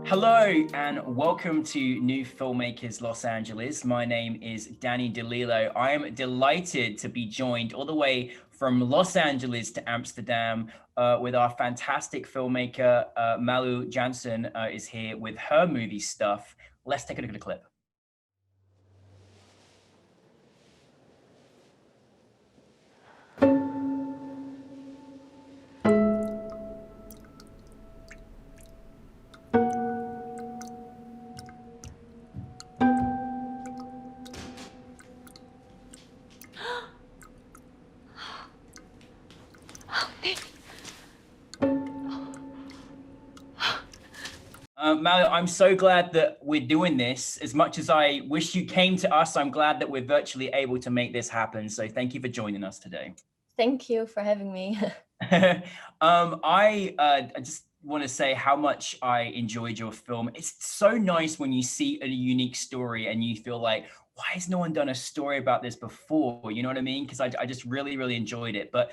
Hello and welcome to New Filmmakers Los Angeles. My name is Danny De Lillo. I am delighted to be joined all the way from Los Angeles to Amsterdam with our fantastic filmmaker, Malu Janssen is here with her movie stuff. Let's take a look at the clip. Malu, I'm so glad that we're doing this. As much as I wish you came to us, I'm glad that we're virtually able to make this happen. So thank you for joining us today. Thank you for having me. I just want to say how much I enjoyed your film. It's so nice when you see a unique story and you feel like, why has no one done a story about this before? You know what I mean? Because I just really enjoyed it. But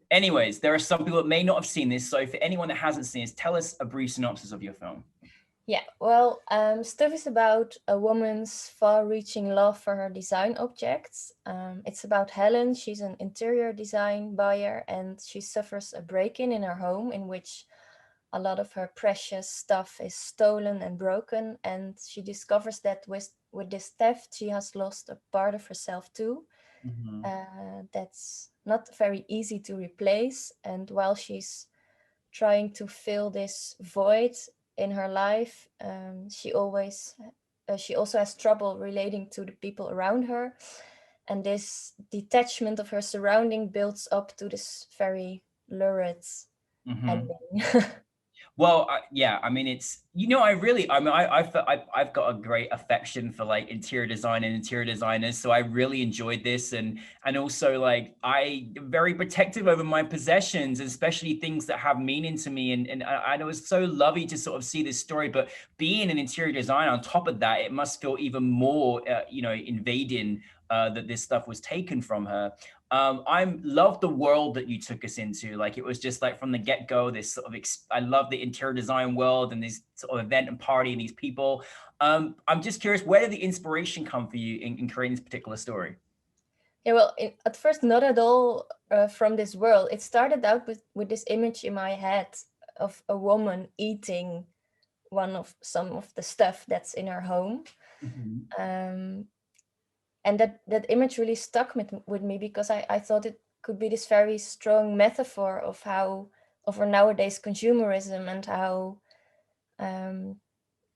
anyways, there are some people that may not have seen this. So for anyone that hasn't seen this, tell us a brief synopsis of your film. Yeah, well, Stuff is about a woman's far-reaching love for her design objects. It's about Helen. She's an interior design buyer, and she suffers a break-in her home in which a lot of her precious stuff is stolen and broken. And she discovers that with this theft, she has lost a part of herself too. That's not very easy to replace. And while she's trying to fill this void in her life, she also has trouble relating to the people around her, and this detachment of her surrounding builds up to this very lurid ending. Well, yeah, I mean, it's, you know, I've got a great affection for like interior design and interior designers. So I really enjoyed this. And also like, I'm very protective over my possessions, especially things that have meaning to me. And it was so lovely to sort of see this story, but being an interior designer on top of that, it must feel even more, invading that this stuff was taken from her. I love the world that you took us into. Like it was just like from the get-go, this sort of, I love the interior design world and this sort of event and party and these people. I'm just curious, where did the inspiration come for you in creating this particular story? Yeah, well, at first, not at all from this world. It started out with this image in my head of a woman eating some of the stuff that's in her home. And that image really stuck with me because I thought it could be this very strong metaphor of our nowadays consumerism and how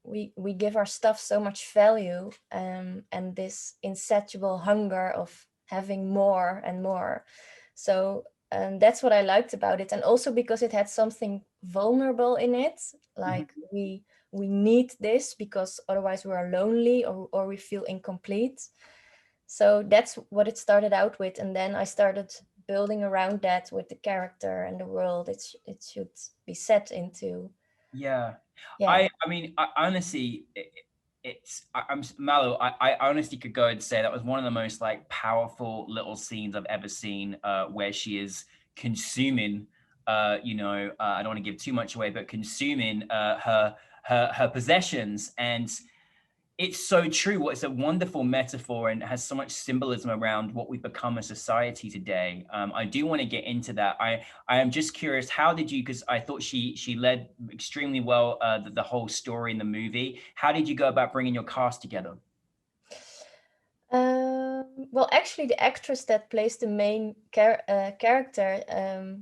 we give our stuff so much value, and this insatiable hunger of having more and more. So that's what I liked about it, and also because it had something vulnerable in it, like we need this because otherwise we are lonely or we feel incomplete. So that's what it started out with, and then I started building around that with the character and the world it should be set into. Yeah. Yeah. I mean, honestly, I'm Malu. I honestly could go and say that was one of the most like powerful little scenes I've ever seen, where she is consuming, I don't want to give too much away, but consuming her possessions. And it's so true. It's a wonderful metaphor and has so much symbolism around what we've become as society today. I do want to get into that. I am just curious, how did you, because I thought she led extremely well the whole story in the movie. How did you go about bringing your cast together? Well, actually, the actress that plays the main character,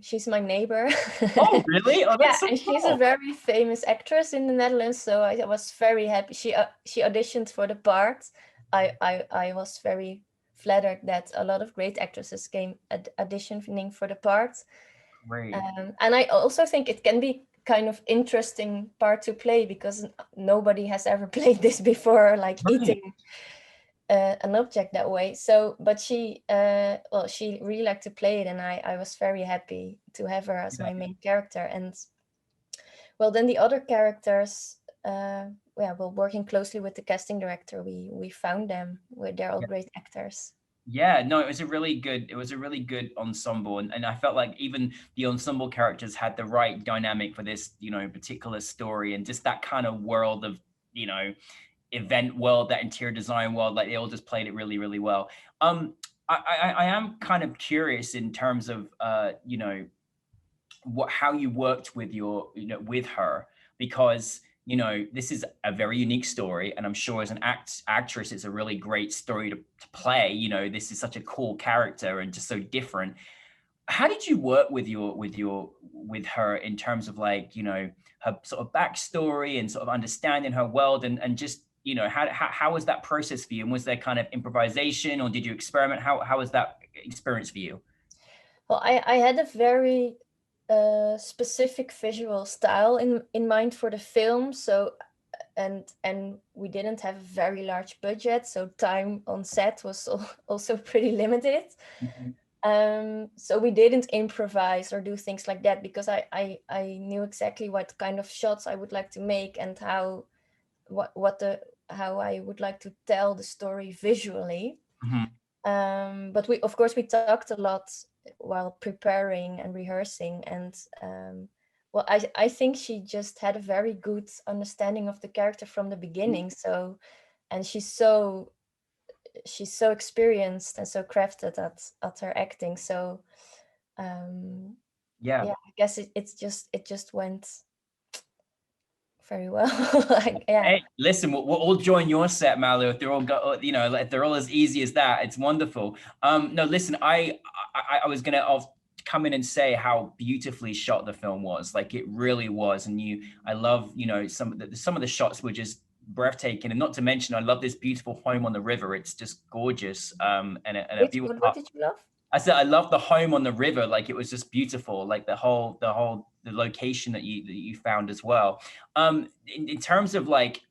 she's my neighbor. Oh, really? Oh, Yeah, that's so and she's a cool. very famous actress in the Netherlands, so I was very happy. She auditioned for the part. I was very flattered that a lot of great actresses came auditioning for the part. Great. And I also think it can be kind of interesting part to play because nobody has ever played this before, like Right. eating an object that way. So, but she really liked to play it, and I was very happy to have her as my main character. And well, then the other characters, well, working closely with the casting director, we found them. They're all great actors. Yeah, no, it was a really good ensemble. And I felt like even the ensemble characters had the right dynamic for this, you know, particular story, and just that kind of world of, you know, event world, that interior design world, like they all just played it really, really well. I am kind of curious in terms of you know, what how you worked with your, you know, with her, because you know this is a very unique story, and I'm sure as an actress it's a really great story to play. You know, this is such a cool character and just so different. How did you work with with her in terms of, like, you know, her sort of backstory and sort of understanding her world, and just, you know, how was that process for you, and was there kind of improvisation, or did you experiment? How was that experience for you? Well, I had a very specific visual style in mind for the film. So and we didn't have a very large budget, so time on set was also pretty limited. Mhm. So we didn't improvise or do things like that, because I knew exactly what kind of shots I would like to make, and what the how I would like to tell the story visually. Mhm. But we, of course, we talked a lot while preparing and rehearsing, and well, I think she just had a very good understanding of the character from the beginning. So, and she's so experienced and so crafted at her acting. So, um, Yeah. yeah, I guess it just went very well. Like, yeah. Hey, listen, we'll all join your set, Malu. If they're all you know, like, if they're all as easy as that, it's wonderful. No, listen, I was gonna come in and say how beautifully shot the film was. Like, it really was. And I love, you know, some of the shots were just breathtaking. And not to mention, I love this beautiful home on the river. It's just gorgeous. And a Which beautiful what did you love? I said I love the home on the river. Like, it was just beautiful. Like the location that you found as well. In terms of, like,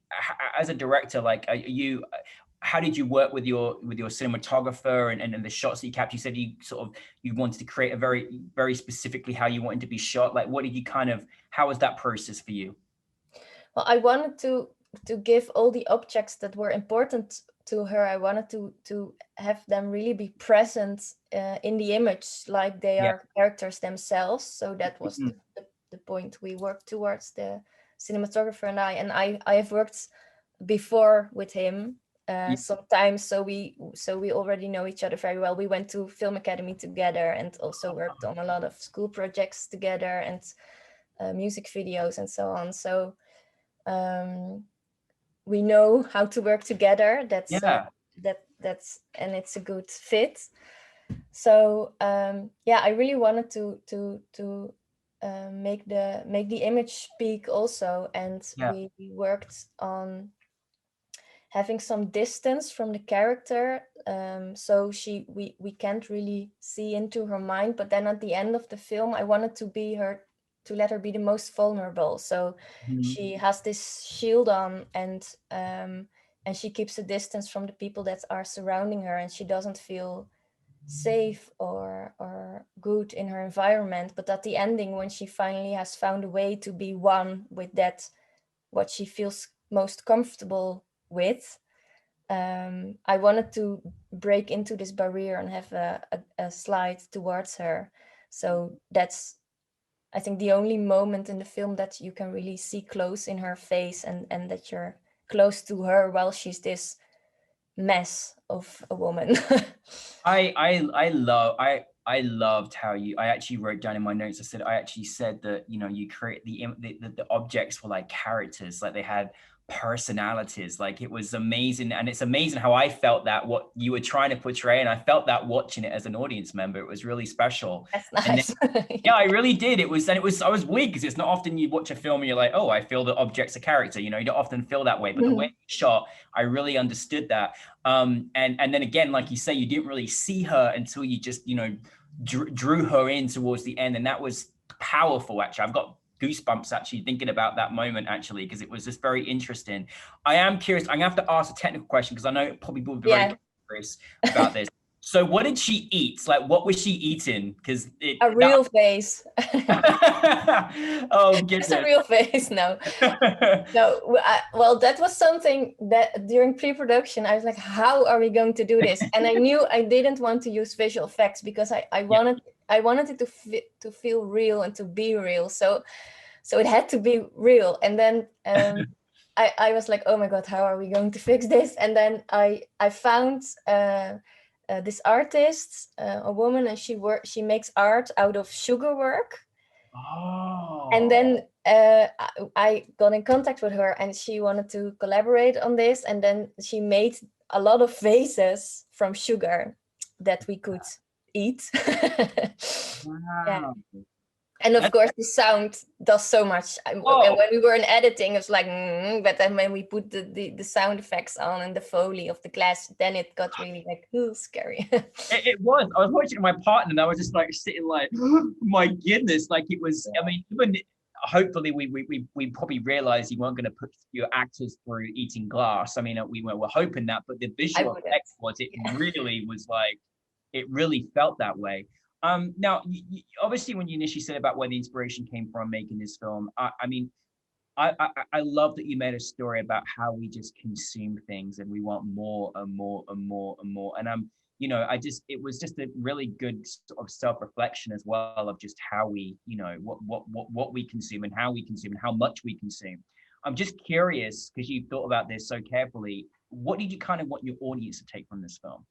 as a director, like, are you how did you work with your cinematographer, and the shots that you captured? You said you sort of you wanted to create a very specifically how you wanted to be shot. Like, what did you kind of how was that process for you? Well, I wanted to give all the objects that were important to her. I wanted to have them really be present in the image, like they Yeah. are characters themselves. So that was Mhm. the point we worked towards, the cinematographer and I. And I have worked before with him Yeah. sometimes, so we already know each other very well. We went to film academy together and also worked on a lot of school projects together, and music videos and so on. So um, we know how to work together. Yeah. That's and it's a good fit. So yeah, I really wanted to make the image speak also, and Yeah. we worked on having some distance from the character, so we can't really see into her mind. But then at the end of the film, I wanted to let her be the most vulnerable. So Mhm. she has this shield on, and she keeps a distance from the people that are surrounding her, and she doesn't feel safe or good in her environment. But at the ending, when she finally has found a way to be one with that, what she feels most comfortable with, I wanted to break into this barrier and have a slide towards her. So that's, I think, the only moment in the film that you can really see close in her face, and that you're close to her while she's this mess of a woman. I loved how I actually wrote down in my notes. I actually said that, you know, you create the objects were like characters, like they had personalities. Like, it was amazing. And it's amazing how I felt that what you were trying to portray, and I felt that watching it as an audience member. It was really special. That's And then, nice. yeah, I really did. I was weird because it's not often you watch a film and you're like, oh, I feel the object's a character. You know, you don't often feel that way. But the way it was shot, I really understood that. And then again, like you say, you didn't really see her until you just, you know, drew her in towards the end, and that was powerful. Actually, I've got goosebumps actually thinking about that moment, actually, because it was just very interesting. I am curious. I'm gonna have to ask a technical question because I know it probably will be very Yeah. curious about this. So what did she eat? Like, what was she eating? Because A real face. oh Just a goodness. real face. No. No, well, that was something that during pre-production, I was like, how are we going to do this? And I knew I didn't want to use visual effects because I wanted it to feel real and to be real. So it had to be real. And then I was like, oh my God, how are we going to fix this? And then I found this artist, a woman, and she makes art out of sugar work. And Oh. then I got in contact with her, and she wanted to collaborate on this. And then she made a lot of vases from sugar that we could eat. Yeah. Wow. And of That's, course, the sound does so much. And oh, when we were in editing, it was like, but then when we put the sound effects on and the Foley of the glass, then it got really like, ooh, scary. it was. I was watching my partner, and I was just like sitting like, my goodness, like it was. I mean, even hopefully we probably realized you weren't going to put your actors through eating glass. I mean, we were hoping that, but the I visual wouldn't. effect was it Yeah. really was like it really felt that way. Now, obviously, when you initially said about where the inspiration came from making this film, I mean, I love that you made a story about how we just consume things and we want more and more and more and more. And you know, it was just a really good sort of self-reflection as well of just how we, you know, what we consume and how we consume and how much we consume. I'm just curious because you thought about this so carefully. What did you kind of want your audience to take from this film?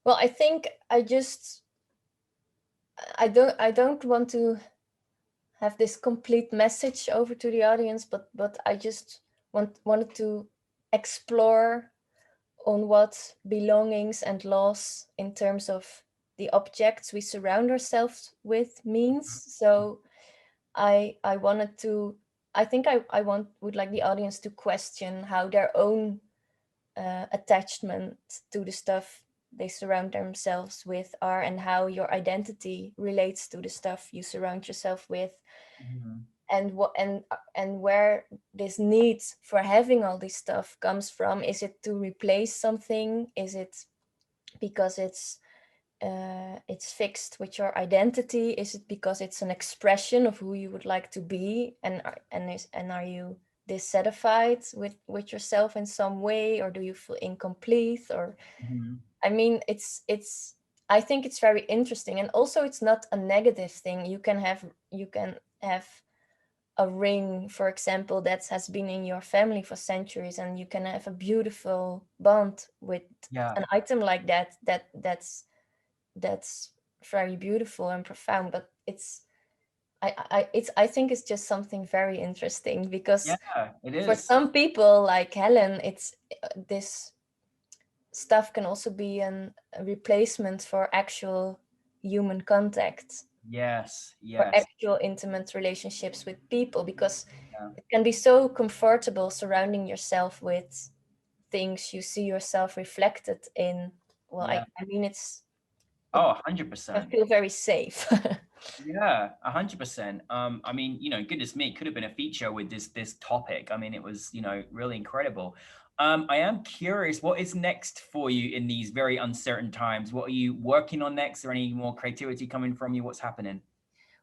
Well, I think I don't want to have this complete message over to the audience, but I just wanted to explore on what belongings and loss in terms of the objects we surround ourselves with means. So I wanted to, I think would like the audience to question how their own attachment to the stuff they surround themselves with are, and how your identity relates to the stuff you surround yourself with, Mhm. and what and where this need for having all this stuff comes from. Is it to replace something? Is it because it's fixed with your identity? Is it because it's an expression of who you would like to be? And are you dissatisfied with yourself in some way, or do you feel incomplete? Or Mhm. I mean, it's I think it's very interesting, and also it's not a negative thing. You can have a ring, for example, that has been in your family for centuries, and you can have a beautiful bond with Yeah. an item like that's very beautiful and profound. But I think it's just something very interesting, because Yeah, it for is. some people like Helen, it's this stuff can also be a replacement for actual human contact, Yes, for yes. actual intimate relationships with people, because Yeah, it can be so comfortable surrounding yourself with things you see yourself reflected in. Well, yeah. I mean, it Oh, can 100%. feel very safe. Yeah, 100%. I mean, you know, goodness me, could have been a feature with this topic. I mean, it was, you know, really incredible. I am curious, what is next for you in these very uncertain times? What are you working on next? Or any more creativity coming from you? What's happening?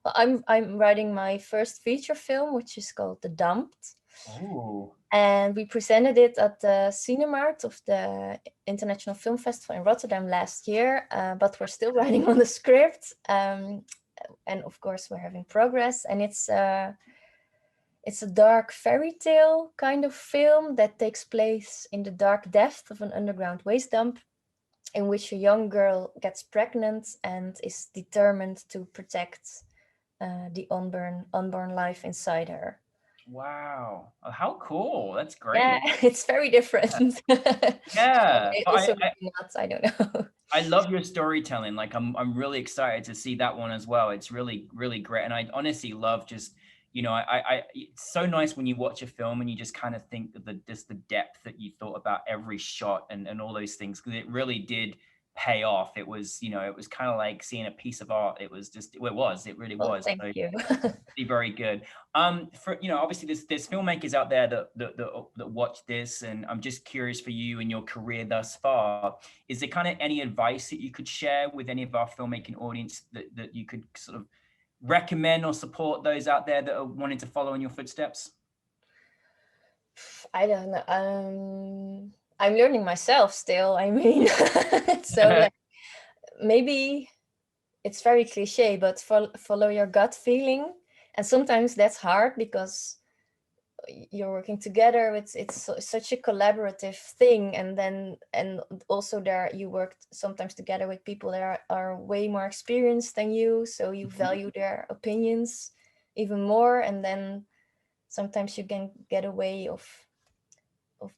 Well, I'm writing my first feature film, which is called The Dumped, Oh, and we presented it at the Cinemart of the International Film Festival in Rotterdam last year. But we're still writing on the script, and of course we're having progress. And it's a dark fairy tale kind of film that takes place in the dark depth of an underground waste dump, in which a young girl gets pregnant and is determined to protect the unborn life inside her. wow. Oh, how cool. That's Yeah, great. it's very different. Yeah. It also maybe not, I don't know. I love your storytelling. Like I'm really excited to see that one as well. It's really, really great. And I honestly love just, you know, it's so nice when you watch a film and you just kind of think of just the depth that you thought about every shot and all those things. Because it really did, pay off. It was, you know, it was kind of like seeing a piece of art. It was just, it really Well, was. thank So you. be very good. For, you know, obviously there's filmmakers out there that watch this, and I'm just curious for you and your career thus far. Is there kind of any advice that you could share with any of our filmmaking audience that you could sort of recommend or support those out there that are wanting to follow in your footsteps? I don't know. I'm learning myself still. I mean, so yeah, maybe it's very cliche, but follow your gut feeling. And sometimes that's hard because you're working together. Such a collaborative thing, and then and also there you work sometimes together with people that are way more experienced than you, so you value their opinions even more, and then sometimes you can get away of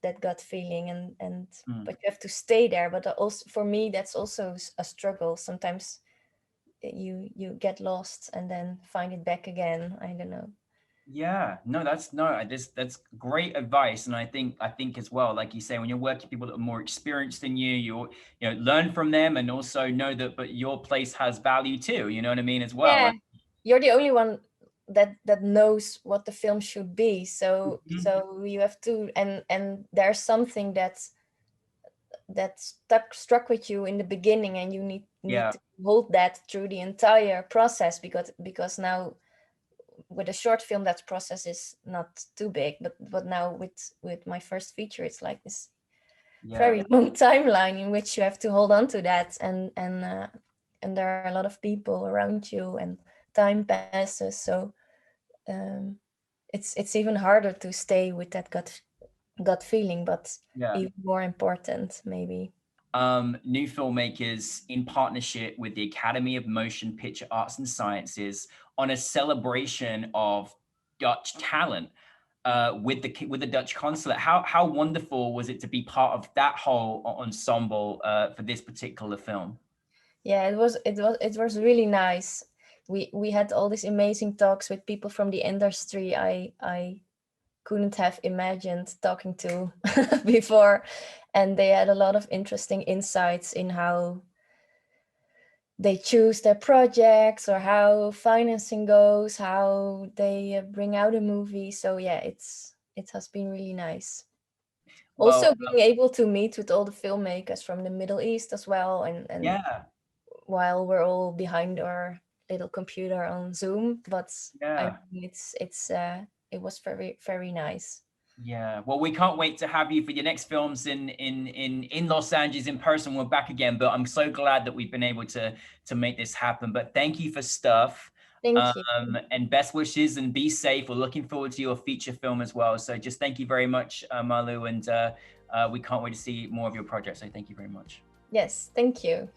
that gut feeling, and Mm. but you have to stay there. But also for me that's also a struggle sometimes. You get lost and then find it back again. I don't know. Yeah, no, that's no, that's great advice, and I think as well, like you say, when you're working with people that are more experienced than you know, learn from them, and also know that, but your place has value too. You know what I mean, as well. Yeah, you're the only one that knows what the film should be, so Mhm. so you have to, and there's something that struck with you in the beginning, and you need Yeah, to hold that through the entire process, because now with a short film that process is not too big, but now with my first feature it's like this yeah, very long timeline in which you have to hold on to that, and there are a lot of people around you and time passes, so um, it's even harder to stay with that gut feeling, but yeah. even more important maybe. New Filmmakers, in partnership with the Academy of Motion Picture Arts and Sciences, on a celebration of Dutch talent, with the Dutch consulate. How wonderful was it to be part of that whole ensemble for this particular film? Yeah, it was really nice. We had all these amazing talks with people from the industry I couldn't have imagined talking to before, and they had a lot of interesting insights in how they choose their projects or how financing goes, how they bring out a movie. So yeah, it has been really nice. Well, Also being able to meet with all the filmmakers from the Middle East as well, and yeah, while we're all behind our little computer on Zoom, but I yeah. mean it was very very nice. Yeah, well, we can't wait to have you for your next films in Los Angeles in person. We're back again, but I'm so glad that we've been able to make this happen. But thank you for stuff, Thank you. and best wishes, and be safe. We're looking forward to your feature film as well. So just thank you very much, Malu, and we can't wait to see more of your projects. So thank you very much. Yes, thank you.